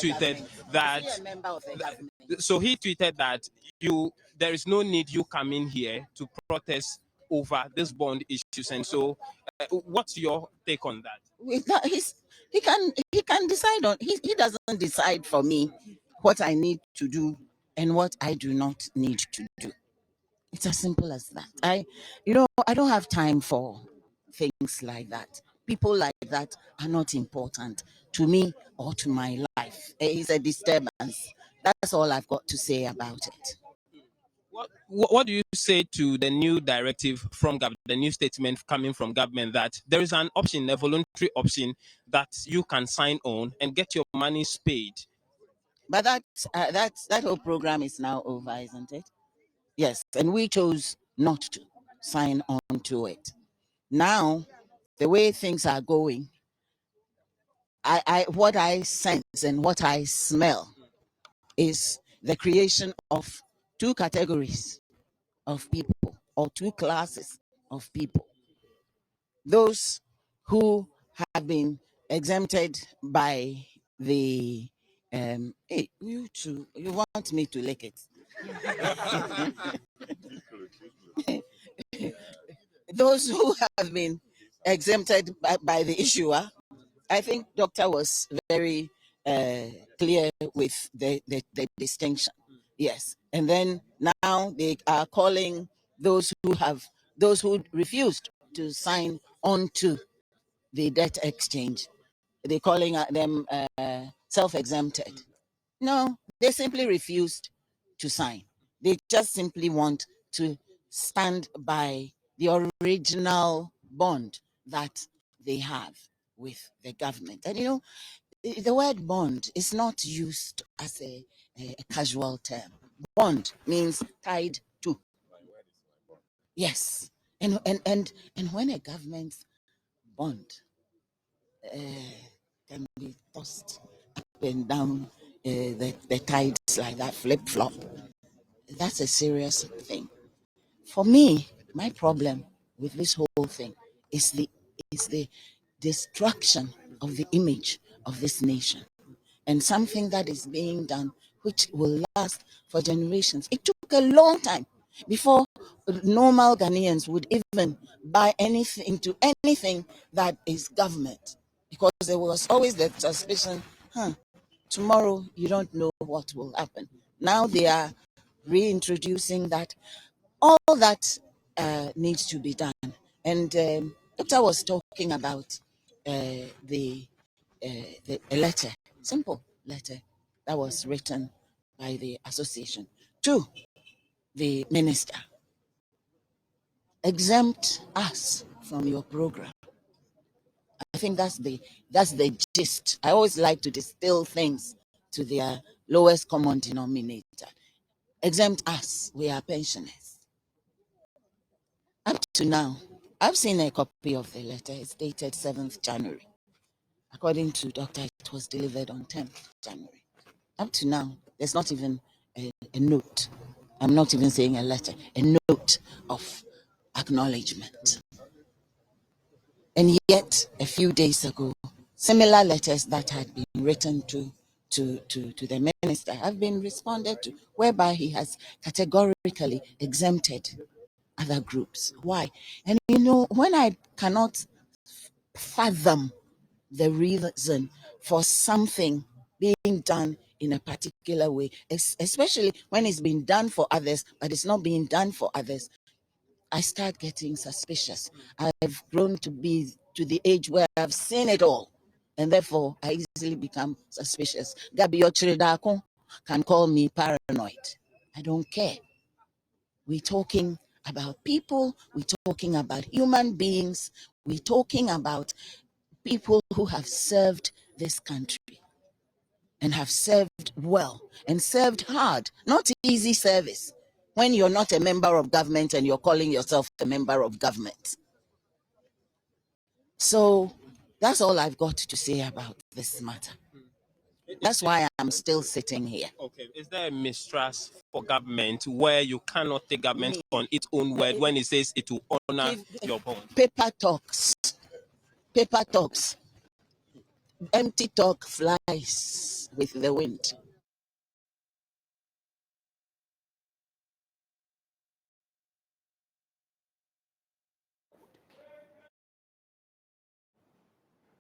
tweeted that. Is he a member of the government? So he tweeted that there is no need you coming here to protest over this bond issues. And so, what's your take on that? He can decide on. He doesn't decide for me what I need to do and what I do not need to do. It's as simple as that. I don't have time for things like that. People like that are not important to me or to my life. It's a disturbance. That's all I've got to say about it. What do you say to the new directive from the new statement coming from government that there is an option, a voluntary option that you can sign on and get your monies paid? But that whole program is now over, isn't it? Yes, and we chose not to sign on to it. Now, the way things are going, what I sense and what I smell is the creation of two categories of people or two classes of people. Those who have been exempted by the hey, you want me to lick it? Those who have been exempted by the issuer, I think Doctor was very clear with the distinction. Yes. And then now they are calling those who refused to sign on to the debt exchange. They're calling them self-exempted. No, they simply refused to sign. They just simply want to stand by the original bond that they have with the government. And the word bond is not used as a casual term. Bond means tied to. Yes. And when a government bond can be tossed up and down the tides like that, flip-flop, that's a serious thing. For me, my problem with this whole thing is the destruction of the image of this nation, and something that is being done which will last for generations. It took a long time before normal Ghanaians would even buy anything to anything that is government, because there was always the suspicion, tomorrow you don't know what will happen. Now they are reintroducing that. All that needs to be done. And Doctor was talking about the letter, simple letter that was written by the association to the minister. Exempt us from your program. I think that's the gist. I always like to distill things to their lowest common denominator. Exempt us, we are pensioners. Up to now, I've seen a copy of the letter. It's dated 7th January. According to Doctor, it was delivered on 10th January. Up to now, there's not even a note. I'm not even saying a letter, a note of acknowledgement. And yet, a few days ago, similar letters that had been written to the minister have been responded to, whereby he has categorically exempted other groups. Why? And when I cannot fathom the reason for something being done in a particular way, especially when it's been done for others, but it's not being done for others, I start getting suspicious. I've grown to be to the age where I've seen it all, and therefore I easily become suspicious. Gabi Ochiridako can call me paranoid. I don't care. We're talking about people, we're talking about human beings, we're talking about people who have served this country and have served well and served hard. Not easy service when you're not a member of government and you're calling yourself a member of government. So that's all I've got to say about this matter. That's why I'm still sitting here. Okay. Is there a mistrust for government where you cannot take government on its own word when it says it will honor your bond? Paper talks. Paper talks. empty talk flies with the wind.